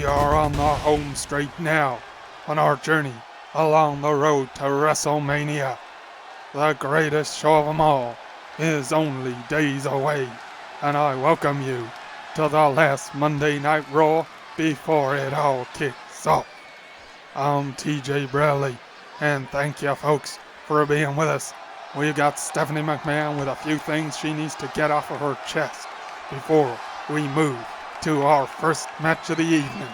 We are on the home straight now, on our journey along the road to WrestleMania. The greatest show of them all is only days away, and I welcome you to the last Monday Night Raw before it all kicks off. I'm TJ Bradley, and thank you folks for being with us. We've got Stephanie McMahon with a few things she needs to get off of her chest before we move to our first match of the evening.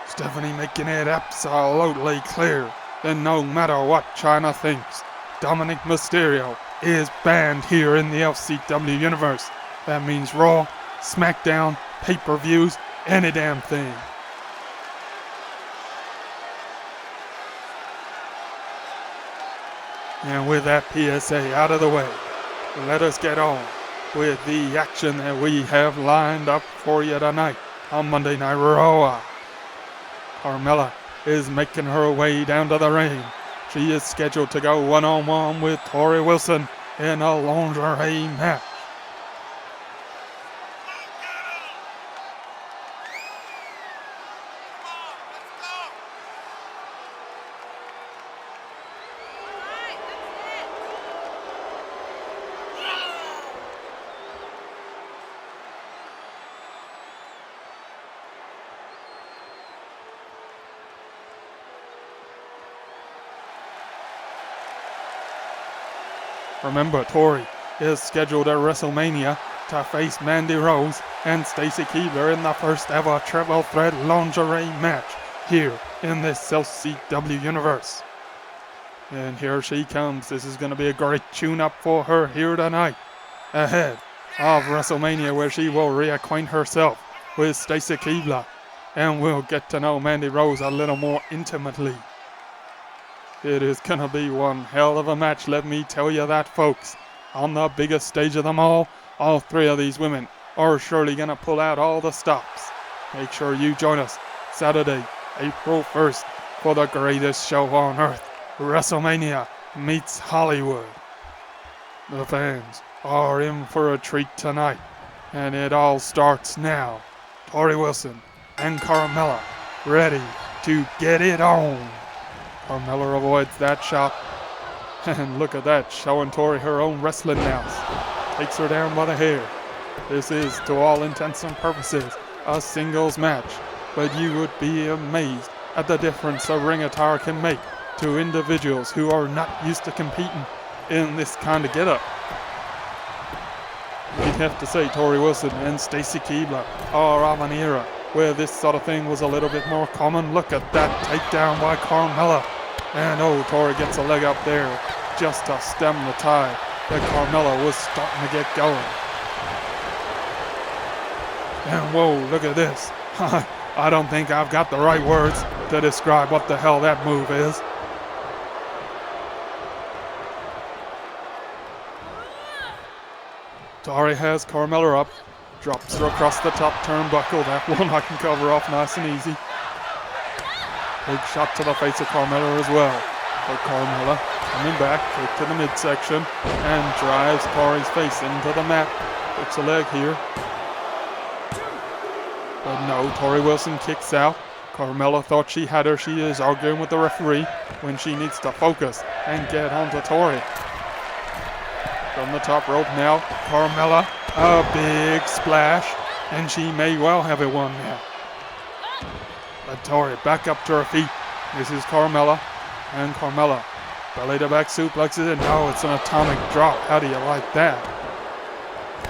Stephanie making it absolutely clear that no matter what China thinks, Dominic Mysterio is banned here in the LCW universe. That means Raw, SmackDown, pay-per-views, any damn thing. And with that PSA out of the way, let us get on with the action that we have lined up for you tonight on Monday Night Raw. Carmella is making her way down to the ring. She is scheduled to go one-on-one with Tori Wilson in a lingerie match. Remember, Tori is scheduled at WrestleMania to face Mandy Rose and Stacy Keibler in the first ever triple threat lingerie match here in this LCW universe. And here she comes. This is going to be a great tune-up for her here tonight, ahead of WrestleMania, where she will reacquaint herself with Stacy Keibler and will get to know Mandy Rose a little more intimately. It is going to be one hell of a match, let me tell you that, folks. On the biggest stage of them all three of these women are surely going to pull out all the stops. Make sure you join us Saturday, April 1st for the greatest show on earth, WrestleMania meets Hollywood. The fans are in for a treat tonight, and it all starts now. Tori Wilson and Carmella ready to get it on. Carmella avoids that shot, and look at that, showing Tori her own wrestling nous. Takes her down by the hair. This is, to all intents and purposes, a singles match, but you would be amazed at the difference a ring attire can make to individuals who are not used to competing in this kind of getup. You'd have to say Tori Wilson and Stacy Keibler are of an era where this sort of thing was a little bit more common. Look at that takedown by Carmella. And Tori gets a leg up there just to stem the tide that Carmella was starting to get going. And whoa, look at this. I don't think I've got the right words to describe what the hell that move is. Tori has Carmella up, drops her across the top turnbuckle. That one I can cover off nice and easy. Big shot to the face of Carmella as well. But Carmella coming back, kick to the midsection, and drives Tori's face into the mat. Hooks a leg here. But no, Tori Wilson kicks out. Carmella thought she had her. She is arguing with the referee when she needs to focus and get onto Tori. From the top rope now, Carmella, a big splash, and she may well have it won now. But Tori back up to her feet. This is Carmella, and Carmella belly to back suplexes it. No, it's an atomic drop. How do you like that?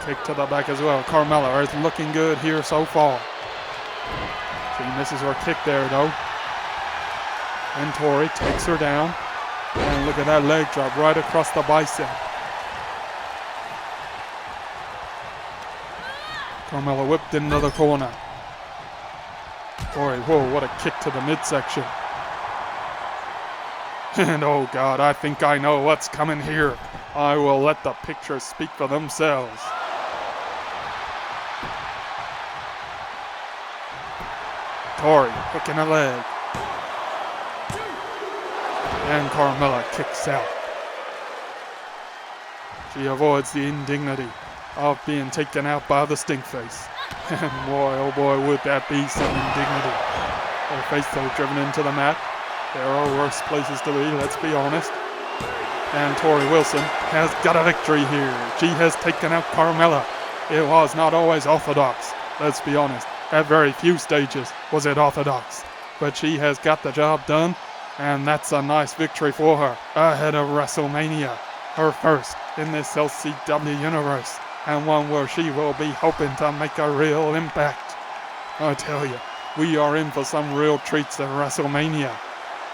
Kick to the back as well. Carmella is looking good here so far. She misses her kick there though. And Tori takes her down. And look at that leg drop right across the bicep. Carmella whipped into the corner. Tori, whoa, what a kick to the midsection. And oh God, I think I know what's coming here. I will let the pictures speak for themselves. Tori hooking a leg. And Carmella kicks out. She avoids the indignity of being taken out by the stinkface. And boy, oh boy, would that be some indignity. Her face though driven into the mat. There are worse places to be, let's be honest. And Tori Wilson has got a victory here. She has taken out Carmella. It was not always orthodox, let's be honest. At very few stages was it orthodox. But she has got the job done, and that's a nice victory for her ahead of WrestleMania. Her first in this LCW universe, and one where she will be hoping to make a real impact. I tell you, we are in for some real treats at WrestleMania.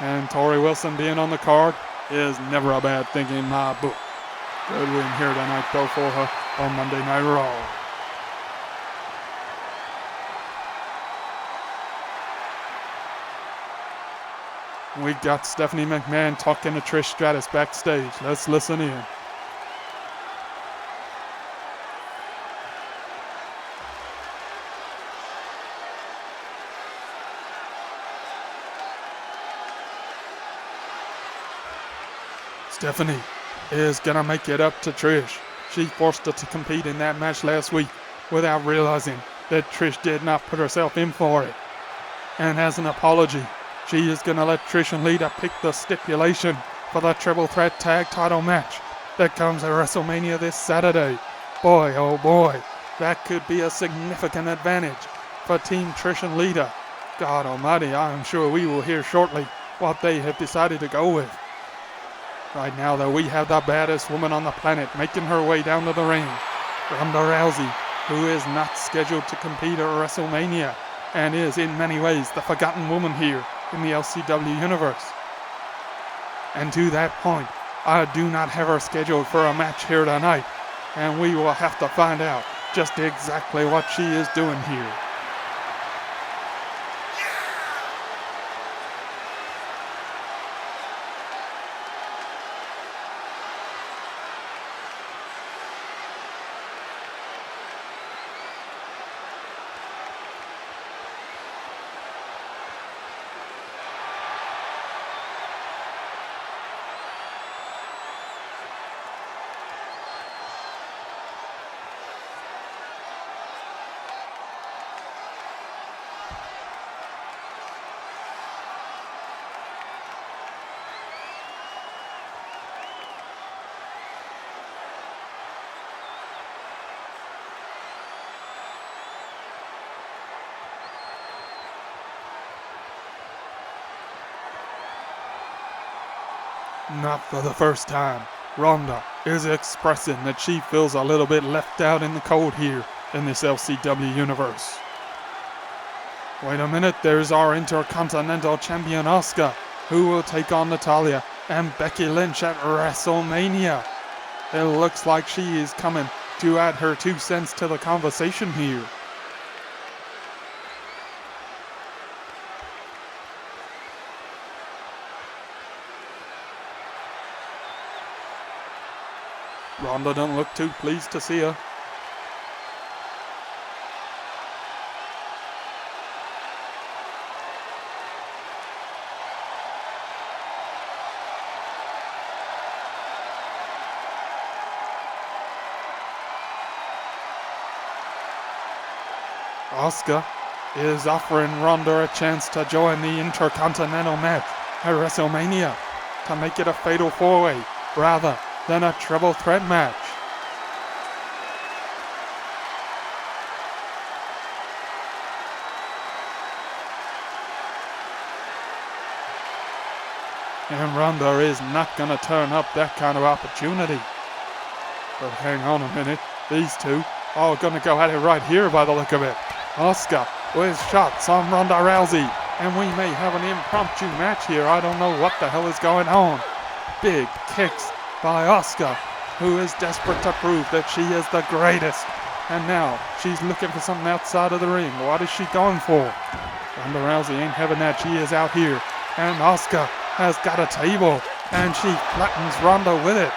And Tori Wilson being on the card is never a bad thing in my book. Good win here tonight though for her on Monday Night Raw. We got Stephanie McMahon talking to Trish Stratus backstage. Let's listen in. Stephanie is gonna make it up to Trish. She forced her to compete in that match last week without realizing that Trish did not put herself in for it. And as an apology, she is gonna let Trish and Lita pick the stipulation for the Triple Threat Tag Title match that comes at WrestleMania this Saturday. Boy, oh boy, that could be a significant advantage for Team Trish and Lita. God almighty, I am sure we will hear shortly what they have decided to go with. Right now, though, we have the baddest woman on the planet making her way down to the ring. Ronda Rousey, who is not scheduled to compete at WrestleMania and is in many ways the forgotten woman here in the LCW universe. And to that point, I do not have her scheduled for a match here tonight, and we will have to find out just exactly what she is doing here. Not for the first time, Ronda is expressing that she feels a little bit left out in the cold here in this LCW universe. Wait a minute, there's our Intercontinental Champion Asuka, who will take on Natalya and Becky Lynch at WrestleMania. It looks like she is coming to add her 2 cents to the conversation here. Ronda don't look too pleased to see her. Asuka is offering Ronda a chance to join the Intercontinental match at WrestleMania to make it a fatal 4-way rather than a triple threat match. And Ronda is not going to turn up that kind of opportunity. But hang on a minute, these two are going to go at it right here by the look of it. Asuka with shots on Ronda Rousey, and we may have an impromptu match here. I don't know what the hell is going on. Big kicks by Asuka, who is desperate to prove that she is the greatest And now she's looking for something outside of the ring. What is she going for? Ronda Rousey ain't having that. She is out here. And Asuka has got a table. And she flattens Ronda with it.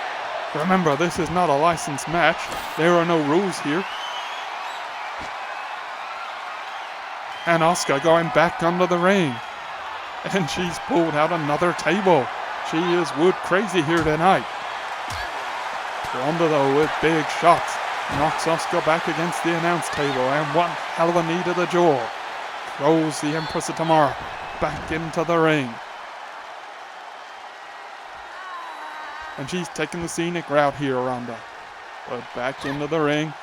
Remember, this is not a licensed match. There are no rules here. And Asuka going back under the ring. And she's pulled out another table. She is wood crazy here tonight. Ronda, though, with big shots, knocks Asuka back against the announce table, and one hell of a knee to the jaw. Throws the Empress of Tomorrow back into the ring. And she's taking the scenic route here, Ronda. But back into the ring.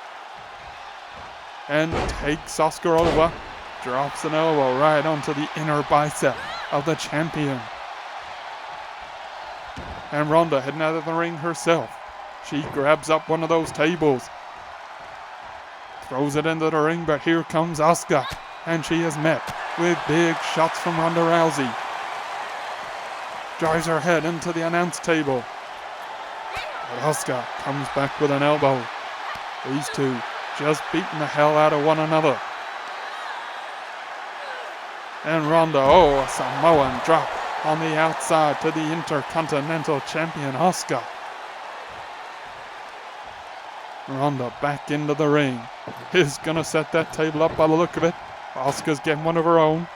And takes Asuka over. Drops an elbow right onto the inner bicep of the champion. And Ronda heading out of the ring herself. She grabs up one of those tables. Throws it into the ring, but here comes Asuka. And she is met with big shots from Ronda Rousey. Drives her head into the announce table. But Asuka comes back with an elbow. These two just beating the hell out of one another. And Ronda, a Samoan drop on the outside to the Intercontinental Champion Asuka. Ronda back into the ring. Is gonna set that table up by the look of it. Asuka's getting one of her own.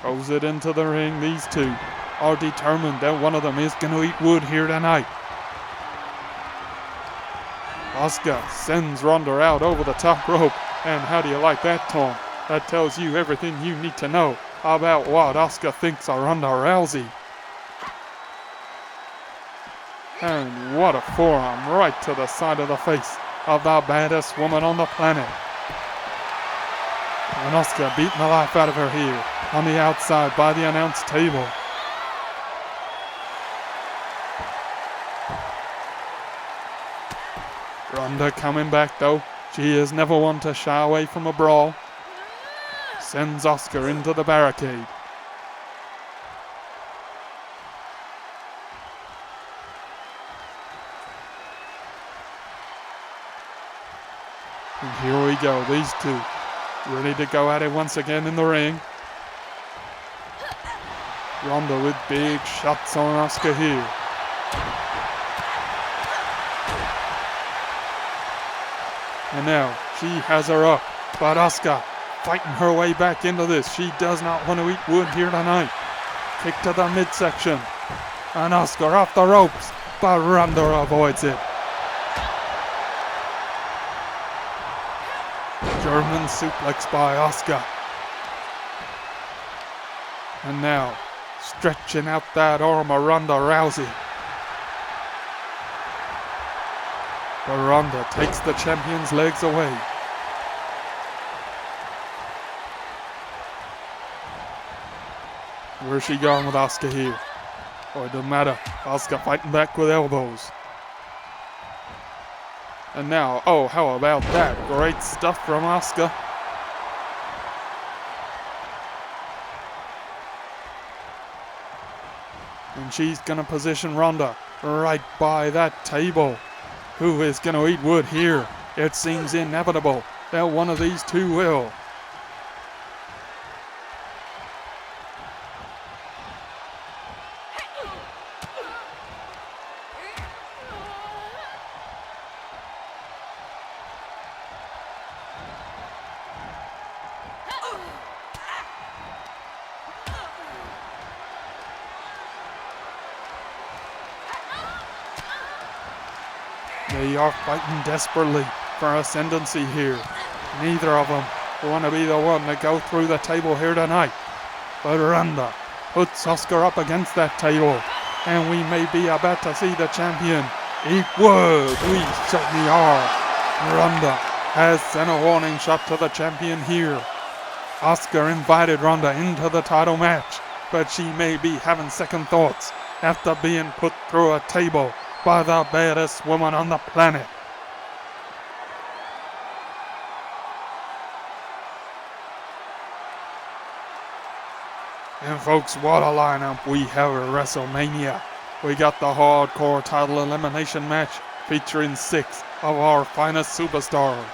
Throws it into the ring. These two are determined that one of them is gonna eat wood here tonight. Asuka sends Ronda out over the top rope. And how do you like that, Tom? That tells you everything you need to know about what Asuka thinks of Ronda Rousey. And what a forearm right to the side of the face of the baddest woman on the planet. And Asuka beating the life out of her here on the outside by the announce table. Ronda coming back though. She is never one to shy away from a brawl. Sends Asuka into the barricade. And here we go, these two ready to go at it once again in the ring. Ronda with big shots on Asuka here. And now she has her up, but Asuka fighting her way back into this. She does not want to eat wood here tonight. Kick to the midsection. And Asuka off the ropes, but Ronda avoids it. German suplex by Asuka. And now, stretching out that arm of Ronda Rousey. But Ronda takes the champion's legs away. Where's she going with Asuka here? Oh, it doesn't matter. Asuka fighting back with elbows. And now, how about that? Great stuff from Asuka. And she's gonna position Ronda right by that table. Who is gonna eat wood here? It seems inevitable that one of these two will. They are fighting desperately for ascendancy here. Neither of them want to be the one to go through the table here tonight. But Ronda puts Asuka up against that table, and we may be about to see the champion eat wood. We certainly are. Ronda has sent a warning shot to the champion here. Asuka invited Ronda into the title match, but she may be having second thoughts after being put through a table by the baddest woman on the planet. And folks, what a lineup we have at WrestleMania. We got the hardcore title elimination match featuring 6 of our finest superstars.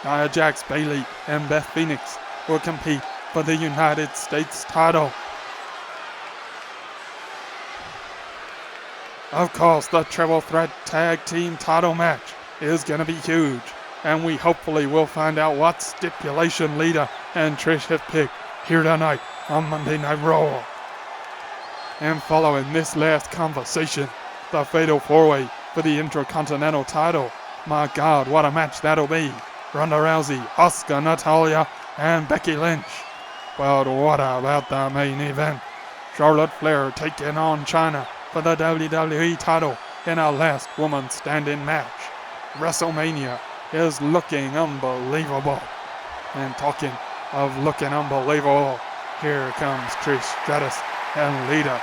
Nia Jax, Bayley, and Beth Phoenix will compete for the United States title. Of course, the Triple Threat Tag Team title match is going to be huge, and we hopefully will find out what stipulation Lita and Trish have picked here tonight on Monday Night Raw. And following this last conversation, the Fatal 4-Way for the Intercontinental title. My God, what a match that'll be. Ronda Rousey, Asuka, Natalya, and Becky Lynch. But what about the main event? Charlotte Flair taking on Chyna for the WWE title in a last woman standing match. WrestleMania is looking unbelievable. And talking of looking unbelievable, here comes Trish Stratus and Lita.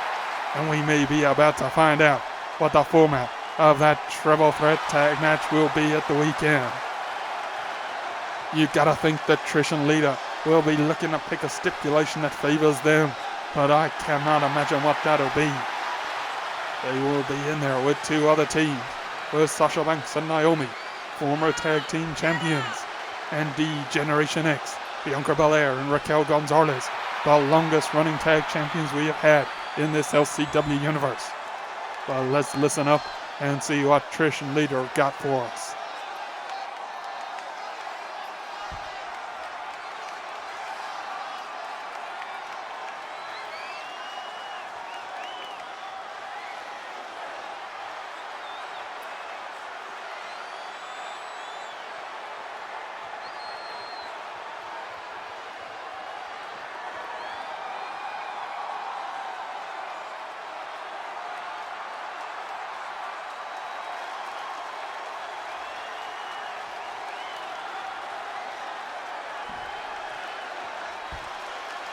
And we may be about to find out what the format of that Triple Threat Tag match will be at the weekend. You gotta think that Trish and Lita will be looking to pick a stipulation that favors them, but I cannot imagine what that'll be. They will be in there with 2 other teams, with Sasha Banks and Naomi, former tag team champions, and D-Generation X, Bianca Belair and Raquel Gonzalez, the longest running tag champions we have had in this LCW universe. But let's listen up and see what Trish and Lita got for us.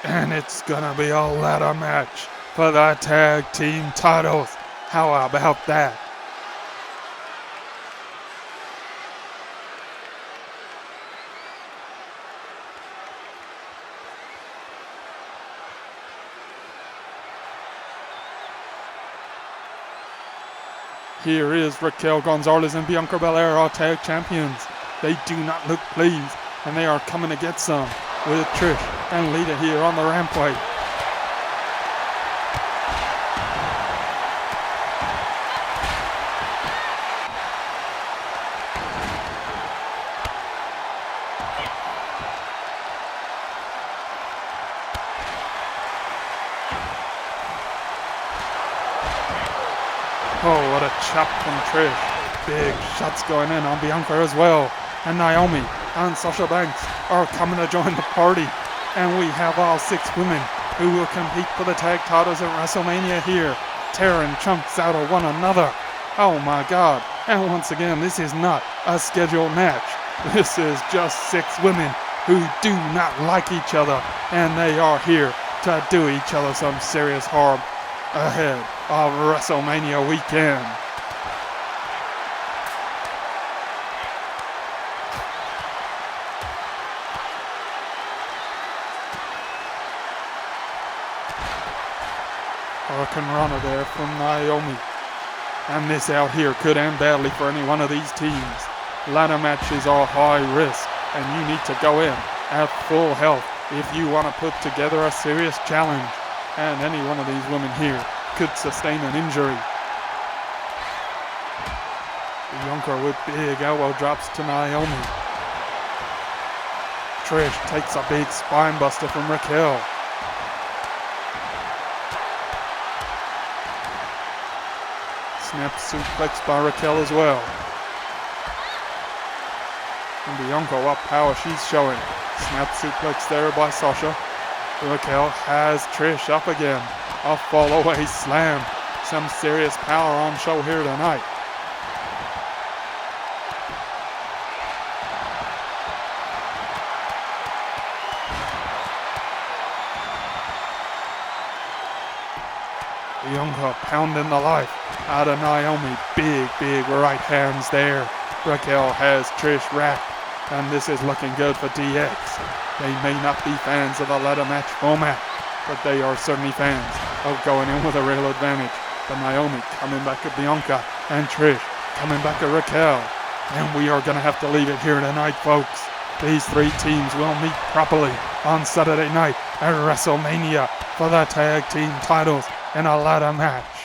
And it's gonna be a ladder match for the tag team titles. How about that? Here is Raquel Gonzalez and Bianca Belair, our tag champions. They do not look pleased, and they are coming to get some with Trish and Lita here on the rampway. Oh, what a chop from Trish. Big shots going in on Bianca as well. And Naomi and Sasha Banks are coming to join the party. And we have all 6 women who will compete for the tag titles at WrestleMania here, tearing chunks out of one another. Oh my God. And once again, this is not a scheduled match. This is just 6 women who do not like each other, and they are here to do each other some serious harm ahead of WrestleMania weekend. Hurricanrana there from Naomi. And this out here could end badly for any one of these teams. Ladder matches are high risk, and you need to go in at full health if you want to put together a serious challenge. And any one of these women here could sustain an injury. Bianca with big elbow drops to Naomi. Trish takes a big spine buster from Raquel. Snap suplex by Raquel as well. And Bianca, what power she's showing. Snap suplex there by Sasha. Raquel has Trish up again. A fall away slam. Some serious power on show here tonight. Bianca pounding the life out of Naomi. Big right hands there. Raquel has Trish wrapped, and this is looking good for DX. They may not be fans of the ladder match format, but they are certainly fans of going in with a real advantage. But Naomi coming back at Bianca, and Trish coming back to Raquel. And we are going to have to leave it here tonight, folks. These three teams will meet properly on Saturday night at WrestleMania for the tag team titles in a ladder match.